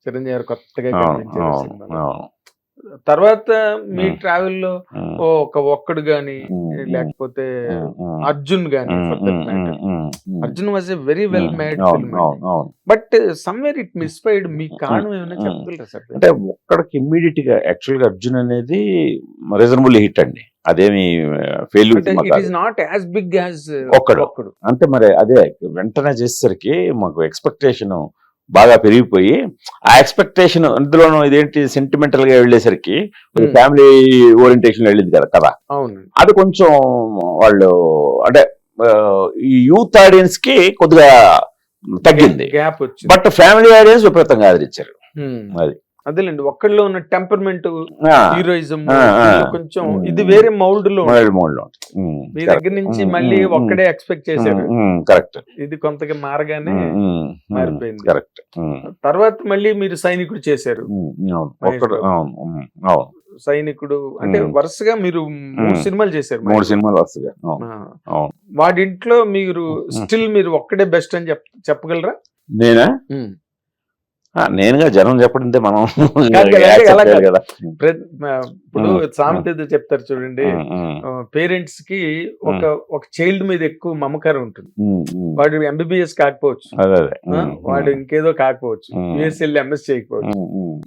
చిరంజీవి గారు కొత్తగా అవును కనిపించారు అవును సినిమాలో. అవును తర్వాత మీ ఉమ్, ట్రావెల్‌లో ఉమ్, ఒక్కడు గాని, ఉమ్, ఉమ్, లేకపోతే ఉమ్, అర్జున్ గాని um, for that um, um, matter. Um, um, Arjun was a very well made అవును ఫిల్మ్ అవును అండి. అవును. But somewhere it misfired. మీకు ఉమ్, కారణం ఏమైనా ఉమ్. చెప్పగలరా సార్ అంటే దీనికి? ఒక్కడికి ఇమ్మీడియట్ గా యాక్చువల్ గా అర్జున్ అనేది రీజనబుల్ హిట్ అండి, అదేమి ఫెయిల్యూర్ అంటే సినిమా ఇట్ ఈస్ కాదు. నాట్ యాస్ బిగ్ యాస్ ఒక్కడు ఒక్కడు. అంటే మరి అదే వెంటనే చేసేసరికి మాకు ఎక్స్పెక్టేషన్ బాగా పెరిగిపోయి, ఆ ఎక్స్పెక్టేషన్ అందులోనూ ఇదేంటి సెంటిమెంటల్ గా వెళ్ళేసరికి హ్మ్. ఫ్యామిలీ ఓరియంటేషన్ వెళ్ళింది కదా కదా, అవునండి. అది కొంచెం వాళ్ళు అంటే ఆ, ఈ యూత్ ఆడియన్స్ కి కొద్దిగా తగ్గింది, గ్యాప్ వచ్చింది. బట్ ఫ్యామిలీ ఆడియన్స్ విపరీతంగా ఆదరించారు. అది అదేలేండి. ఒక్కడిలో ఉన్న టెంపర్మెంట్, ఆ, హీరోయిజం ఆ, ఆ. కొంచెం ఉమ్, ఇది వేరే మౌల్డ్ లో మొబైల్ ఉంటుంది. మోడ్ లో మీ దగ్గర నుంచి మళ్ళీ ఒక్కడే ఎక్స్పెక్ట్ చేశారు. కరెక్ట్ ఇది కొంతగా మారగానే మారిపోయింది. కరెక్ట్. తర్వాత మళ్ళీ మీరు సైనికుడు చేశారు. అవును మహేష్ ఒక్కడు బాబు. అవును అవును. సైనికుడు అంటే ఉమ్, వరుసగా మీరు 3 ఉమ్. సినిమాలు చేశారు 3 మహేష్ బాబు. సినిమాలు వరుసగా అవును ఆ. అవును. వాడింట్లో మీరు ఉమ్. స్టిల్ మీరు ఒక్కడే బెస్ట్ అని చెప్పగలరా? నేనా ఉమ్. నేనుగా జనం చెప్పడంతే మనం కాదు కదా, అంటే అలా యాక్సెప్ట్ చేయాలి కాదు. కదా. ఇప్పుడు సామెత ఏదో చెప్తారు చూడండి. పేరెంట్స్ కి ఒక ఒక చైల్డ్ మీద ఎక్కువ మమకారం ఉంటుంది. వాడు ఎంబీబీఎస్ కాకపోవచ్చు, అదే అదే వాడు ఇంకేదో కాకపోవచ్చు, యుఎస్ఎల్ ఎంఎస్ చేయకపోవచ్చు,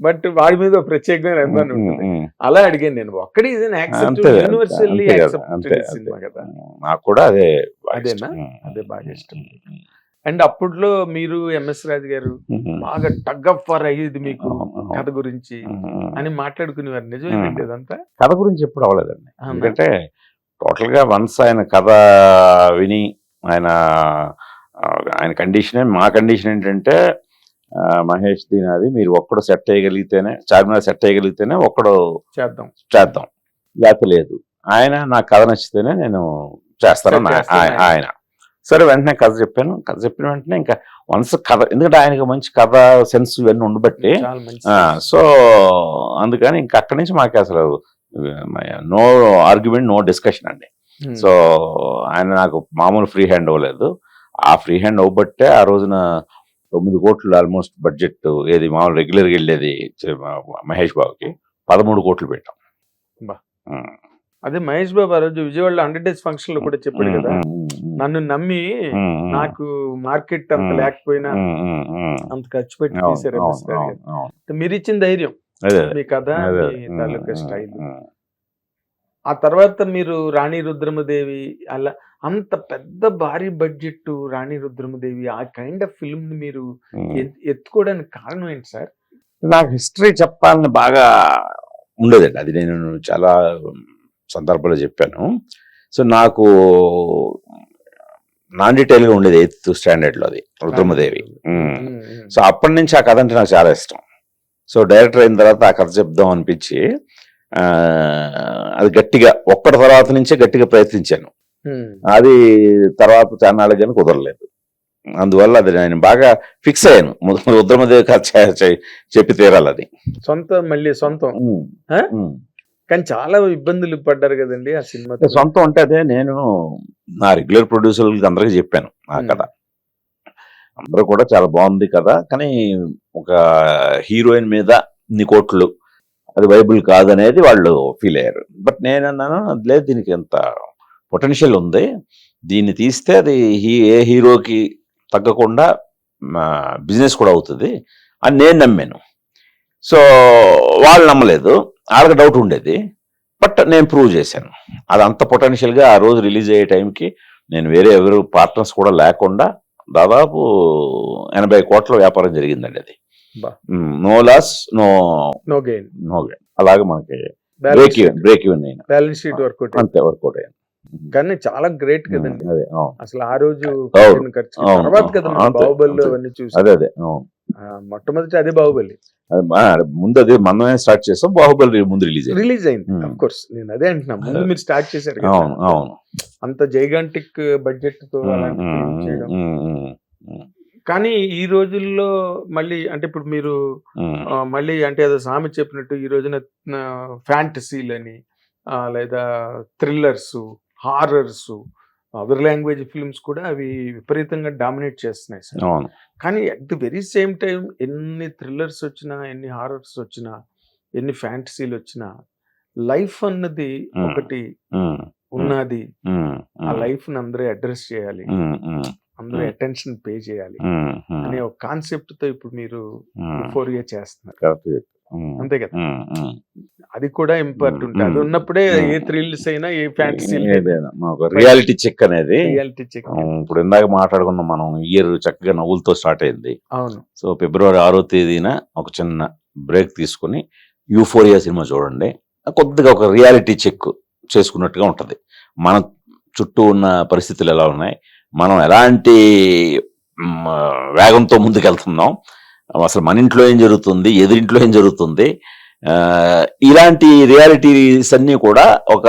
బట్ వాడి మీద ఒక ప్రత్యేకమైన అభిమానం ఉంటుంది. అలా అడిగాను నేను. ఒక్కడి ఇది అంతే యూనివర్సల్లీ అంతే కదా, అంతే యాక్సెప్టెడ్ సినిమా కదా. నాకు కూడా అదే బాగా అదేనా? ఇష్టం. అదే బాగా ఇష్టం. అండ్ అప్పట్లో మీరు ఎంఎస్ రాజు గారు బాగా టగ్ ఆఫ్ వార్ అయ్యేది మీకు కథ గురించి అని మాట్లాడుకునేవారు. నిజమేనండి ఇదంతా? కథ గురించి ఎప్పుడు అవ్వలేదండి, అవునా? ఎందుకంటే టోటల్ గా వన్స్ ఆయన కథ విని ఆయన ఆయన కండిషన్, మా కండిషన్ ఏంటంటే మహేష్ దీనాది మీరు ఒక్కడు సెట్ చేయగలిగితేనే, చార్మినార్ సెట్ చేయగలిగితేనే ఒక్కడు చేద్దాం. చేద్దాం, లేకపోతే లేదు. ఆయన నా కథ నచ్చితేనే నేను చేస్తాను ఆయన. సరే వెంటనే కథ చెప్పాను. కథ చెప్పిన వెంటనే ఇంకా వన్స్ కథ, ఎందుకంటే ఆయనకి మంచి కథ సెన్స్ ఇవన్నీ ఉండబట్టి, చాలా మంచి సో అందుకని ఇంకా అక్కడి నుంచి మాకు అసలు నో ఆర్గ్యుమెంట్, నో డిస్కషన్ అండి. సో ఆయన నాకు మామూలు ఫ్రీ హ్యాండ్ ఇవ్వలేదు. ఆ ఫ్రీ హ్యాండ్ ఇవ్వబట్టే ఆ రోజున 9 కోట్లు ఆల్మోస్ట్ బడ్జెట్, ఏది మామూలు రెగ్యులర్గా వెళ్ళేది మహేష్ బాబుకి 13 కోట్లు పెట్టాం. అదే మహేష్ బాబు ఆ రోజు విజయవాడలో 100 డేస్ ఫంక్షన్ లో కూడా చెప్పాడు కదా, నన్ను నమ్మి నాకు మార్కెట్ అంత లేకపోయినా అంత ఖర్చు పెట్టి తీశారు ఎంఎస్ రాజు గారు. మీరు ఇచ్చిన ధైర్యం, మీ కథ, మీ తాలూకా స్టైల్. ఆ తర్వాత మీరు రాణి రుద్రమదేవి, అలా అంత పెద్ద భారీ బడ్జెట్ రాణి రుద్రమదేవి, ఆ కైండ్ ఆఫ్ ఫిల్మ్ ని మీరు ఎత్తుకోవడానికి కారణం ఏంటి సార్? నాకు హిస్టరీ చెప్పాలని బాగా ఉండేదండి, అది నేను చాలా సందర్భంలో చెప్పాను. సో నాకు నాన్ డీటెయిల్గా ఉండేది 8th స్టాండర్డ్లో అది రుద్రమదేవి. సో అప్పటి నుంచి ఆ కథ అంటే నాకు చాలా ఇష్టం. సో డైరెక్టర్ అయిన తర్వాత ఆ కథ చెప్దాం అనిపించి అది గట్టిగా ఒక్కటి తర్వాత నుంచే గట్టిగా ప్రయత్నించాను. అది తర్వాత చాన్నాళ్ళకి కానీ కుదరలేదు. అందువల్ల అది నేను బాగా ఫిక్స్ అయ్యాను, రుద్రమదేవి కథ చెప్పి తీరాలి అది. మళ్ళీ సొంతం. కానీ చాలా ఇబ్బందులు పడ్డారు కదండి ఆ సినిమా. సొంతం అంటే అదే, నేను నా రెగ్యులర్ ప్రొడ్యూసర్లకి అందరికీ చెప్పాను ఆ కథ. అందరూ కూడా చాలా బాగుంది కదా, కానీ ఒక హీరోయిన్ మీద ఇన్ని కోట్లు అది వైబుల్ కాదనేది వాళ్ళు ఫీల్ అయ్యారు. బట్ నేనన్నాను లేదు, దీనికి ఎంత పొటెన్షియల్ ఉంది, దీన్ని తీస్తే అది ఏ హీరోకి తగ్గకుండా బిజినెస్ కూడా అవుతుంది అని నేను నమ్మాను. సో వాళ్ళు నమ్మలేదు, వాళ్ళకి డౌట్ ఉండేది, బట్ నేను ప్రూవ్ చేశాను అది అంత పొటెన్షియల్గా. ఆ రోజు రిలీజ్ అయ్యే టైంకి నేను వేరే ఎవరు పార్ట్నర్స్ కూడా లేకుండా దాదాపు 80 కోట్ల వ్యాపారం జరిగిందండి అది. No loss, no gain. అలాగే మనకి బ్రేక్ ఈవెన్ అయినా బ్యాలెన్స్ షీట్ వర్కౌట్ అంతే వర్కౌట్ అయ్యాను. కానీ చాలా గ్రేట్ కదండి అదే అసలు ఆ రోజు తర్వాత కదా బాహుబలిలో అవన్నీ చూసి. అదే మొట్టమొదటి అదే బాహుబలి. ముందు అదే మనమే స్టార్ట్ చేసాం, బాహుబలి ముందు రిలీజ్ అయింది. ఆఫ్ కోర్స్ నేను అదే అంటున్నా, ముందు మీరు స్టార్ట్ చేశారు. అవును అంత జైగాంటిక్ బడ్జెట్ తో చేయడం. కానీ ఈ రోజుల్లో మళ్ళీ అంటే ఇప్పుడు మీరు మళ్ళీ అంటే ఏదో సామె చెప్పినట్టు ఈ రోజున ఫ్యాంటసీలని లేదా thrillers, horrors, other language films కూడా అవి విపరీతంగా డామినేట్ చేస్తున్నాయి సార్. అవును. కానీ at the very same time ఎన్ని థ్రిల్లర్స్ వచ్చినా, ఎన్ని హారర్స్ వచ్చినా, ఎన్ని ఫ్యాంటసీలు వచ్చినా, లైఫ్ అన్నది ఒకటి ఉన్నది. ఆ లైఫ్ ని అందరూ అడ్రస్ చేయాలి, అందరూ అటెన్షన్ పే చేయాలి అనే ఒక కాన్సెప్ట్ తో ఇప్పుడు మీరు యూఫోరియా చేస్తున్నారు. అంతే కదా, అది కూడా ఇంపార్టెంట్. అది ఉన్నప్పుడే ఏ థ్రిల్స్ అయినా, ఏ ఫ్యాంటసీ రియాలిటీ చెక్ అనేది. Reality check. ఇప్పుడు ఇందాక మాట్లాడుకున్నాం మనం, ఇయర్ చక్కగా నవ్వులతో స్టార్ట్ అయింది. అవును. సో ఫిబ్రవరి 6వ తేదీన ఒక చిన్న బ్రేక్ తీసుకుని యూఫోరియా సినిమా చూడండి. కొద్దిగా ఒక రియాలిటీ చెక్ చేసుకున్నట్టుగా ఉంటది. మన చుట్టూ ఉన్న పరిస్థితులు ఎలా ఉన్నాయి, మనం ఎలాంటి వేగంతో ముందుకెళ్తున్నాం, అసలు మన ఇంట్లో ఏం జరుగుతుంది, ఎదురింట్లో ఏం జరుగుతుంది, ఇలాంటి రియాలిటీస్ అన్ని కూడా ఒక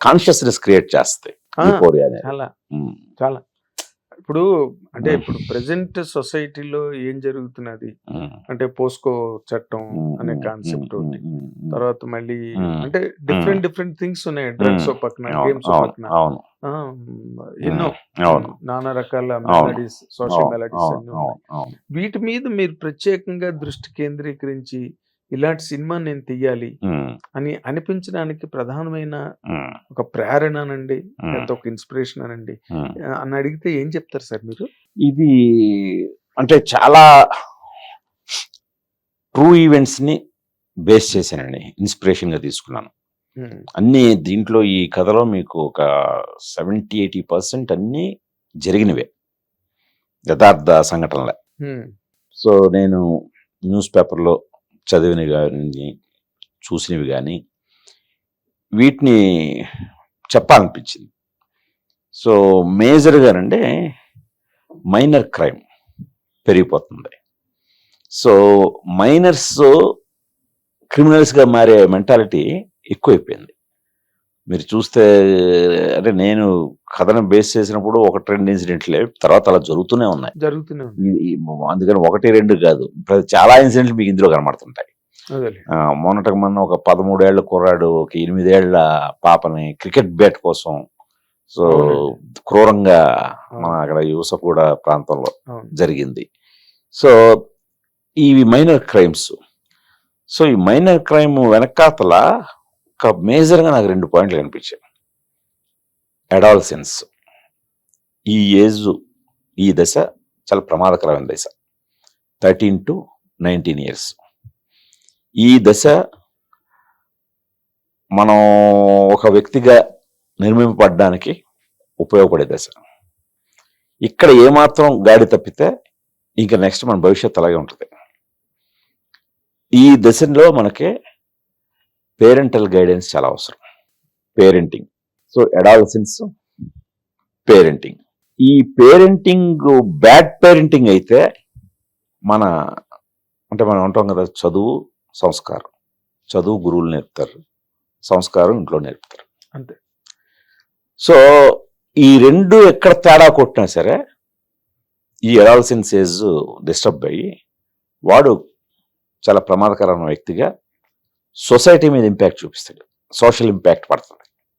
కాన్షియస్నెస్ క్రియేట్ చేస్తాయి యూఫోరియా అనేది. చాలా చాలా. ఇప్పుడు అంటే ఇప్పుడు ప్రెసెంట్ సొసైటీలో ఏం జరుగుతున్నది అంటే పోస్కో చట్టం అనే కాన్సెప్ట్ ఒకటి, తర్వాత మళ్ళీ అంటే డిఫరెంట్ థింగ్స్ ఉన్నాయి. డ్రగ్స్ పక్కన, గేమ్స్ పక్కన, ఎన్నో నానా రకాల మెలడీస్, సోషల్ మెలడీస్ అన్ని ఉన్నాయి. వీటి మీద మీరు ప్రత్యేకంగా దృష్టి కేంద్రీకరించి ఇలాంటి సినిమా నేను తీయాలి అని అనిపించడానికి ప్రధానమైన ఒక ప్రేరణ అనండి, లేకపోతే ఒక ఇన్స్పిరేషన్ అనండి అని అడిగితే ఏం చెప్తారు సార్ మీరు? ఇది అంటే చాలా ట్రూ ఈవెంట్స్ ని బేస్ చేశానండి, ఇన్స్పిరేషన్ గా తీసుకున్నాను అన్ని. దీంట్లో ఈ కథలో మీకు ఒక 70-80% అన్ని జరిగినవే, యథార్థ సంఘటనలే. సో నేను న్యూస్ పేపర్లో చదివినవి కానీ, చూసినవి కానీ, వీటిని చెప్పాలనిపించింది. సో మేజర్గానంటే మైనర్ క్రైమ్ పెరిగిపోతుంది. సో మైనర్స్ క్రిమినల్స్గా మారే మెంటాలిటీ ఎక్కువైపోయింది. మీరు చూస్తే, అంటే నేను కథను బేస్ చేసినప్పుడు 1-2 ఇన్సిడెంట్లే, తర్వాత అలా జరుగుతూనే ఉన్నాయి. అందుకని 1-2 కాదు, చాలా ఇన్సిడెంట్లు మీకు ఇందులో కనబడుతుంటాయి. మొన్నటికి మొన్న ఒక 13 ఏళ్ల కుర్రాడు ఒక 8 ఏళ్ల పాపని క్రికెట్ బ్యాట్ కోసం సో క్రూరంగా మన అక్కడ యూసఫగూడ ప్రాంతంలో జరిగింది. సో ఇవి మైనర్ క్రైమ్స్. సో ఈ మైనర్ క్రైమ్ వెనకాతల ఒక మేజర్గా నాకు 2 పాయింట్లు కనిపించాయి. అడాల్సెన్స్, ఈ ఏజ్, ఈ దశ చాలా ప్రమాదకరమైన దశ, 13 to 19 years. ఈ దశ మనం ఒక వ్యక్తిగా నిర్మింపబడడానికి ఉపయోగపడే దశ. ఇక్కడ ఏమాత్రం గాడి తప్పితే ఇంకా నెక్స్ట్ మన భవిష్యత్తు అలాగే ఉంటుంది. ఈ దశలో మనకి పేరెంటల్ గైడెన్స్ చాలా అవసరం. Parenting, so adolescence, parenting. ఈ పేరెంటింగ్ బ్యాడ్ పేరెంటింగ్ అయితే మనం అంటాం కదా, చదువు సంస్కారం. చదువు గురువులు నేర్పుతారు, సంస్కారం ఇంట్లో నేర్పుతారు, అంతే. సో ఈ 2 ఎక్కడ తేడా కొట్టినా సరే ఈ అడాలసెన్స్ ఏజ్ డిస్టర్బ్ అయ్యి వాడు చాలా ప్రమాదకరమైన వ్యక్తిగా సొసైటీ మీద ఇంపాక్ట్ చూపిస్తాడు, సోషల్ ఇంపాక్ట్ పడుతుంది.